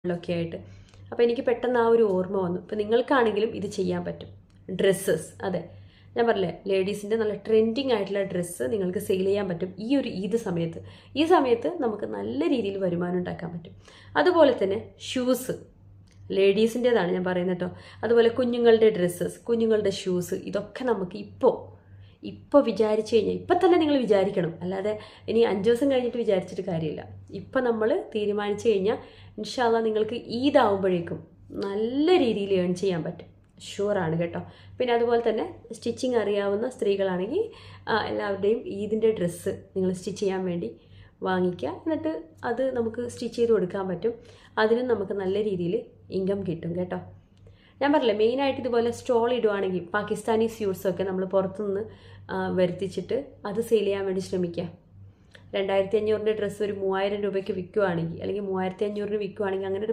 ഒക്കെ ആയിട്ട്. അപ്പോൾ എനിക്ക് പെട്ടെന്ന് ആ ഒരു ഓർമ്മ വന്നു. ഇപ്പോൾ നിങ്ങൾക്കാണെങ്കിലും ഇത് ചെയ്യാൻ പറ്റും. ഡ്രസ്സസ്, അതെ, ഞാൻ പറഞ്ഞില്ലേ, ലേഡീസിൻ്റെ നല്ല ട്രെൻഡിങ് ആയിട്ടുള്ള ഡ്രസ്സ് നിങ്ങൾക്ക് സെയിൽ ചെയ്യാൻ പറ്റും ഈ ഒരു സമയത്ത്. ഈ സമയത്ത് നമുക്ക് നല്ല രീതിയിൽ വരുമാനം ഉണ്ടാക്കാൻ പറ്റും. അതുപോലെ തന്നെ ഷൂസ്, ലേഡീസിൻ്റെതാണ് ഞാൻ പറയുന്നത് കേട്ടോ. അതുപോലെ കുഞ്ഞുങ്ങളുടെ ഡ്രസ്സസ്, കുഞ്ഞുങ്ങളുടെ ഷൂസ്, ഇതൊക്കെ നമുക്ക് ഇപ്പോൾ വിചാരിച്ചു കഴിഞ്ഞാൽ ഇപ്പം തന്നെ നിങ്ങൾ വിചാരിക്കണം. അല്ലാതെ ഇനി 5 ദിവസം കഴിഞ്ഞിട്ട് വിചാരിച്ചിട്ട് കാര്യമില്ല. ഇപ്പം നമ്മൾ തീരുമാനിച്ചു കഴിഞ്ഞാൽ ഇൻഷാ അല്ലാഹ് നിങ്ങൾക്ക് ഈദാവുമ്പോഴേക്കും നല്ല രീതിയിൽ ഏൺ ചെയ്യാൻ പറ്റും. ഷുവറാണ് കേട്ടോ. പിന്നെ അതുപോലെ തന്നെ സ്റ്റിച്ചിങ് അറിയാവുന്ന സ്ത്രീകളാണെങ്കിൽ എല്ലാവരുടെയും ഈദിൻ്റെ ഡ്രസ്സ് നിങ്ങൾ സ്റ്റിച്ച് ചെയ്യാൻ വേണ്ടി വാങ്ങിക്കുക. എന്നിട്ട് അത് നമുക്ക് സ്റ്റിച്ച് ചെയ്ത് കൊടുക്കാൻ പറ്റും. അതിനും നമുക്ക് നല്ല രീതിയിൽ ഇൻകം കിട്ടും കേട്ടോ. ഞാൻ പറഞ്ഞില്ലേ, മെയിനായിട്ട് ഇതുപോലെ സ്റ്റോൾ ഇടുവാണെങ്കിൽ പാകിസ്ഥാനി സ്യൂട്ട്സൊക്കെ നമ്മൾ പുറത്തുനിന്ന് വരുത്തിച്ചിട്ട് അത് സെയിൽ ചെയ്യാൻ വേണ്ടി ശ്രമിക്കുക. 2500 ഡ്രസ്സ് ഒരു 3000 രൂപയ്ക്ക് വിൽക്കുകയാണെങ്കിൽ, അല്ലെങ്കിൽ 3500 വിൽക്കുകയാണെങ്കിൽ, അങ്ങനെ ഒരു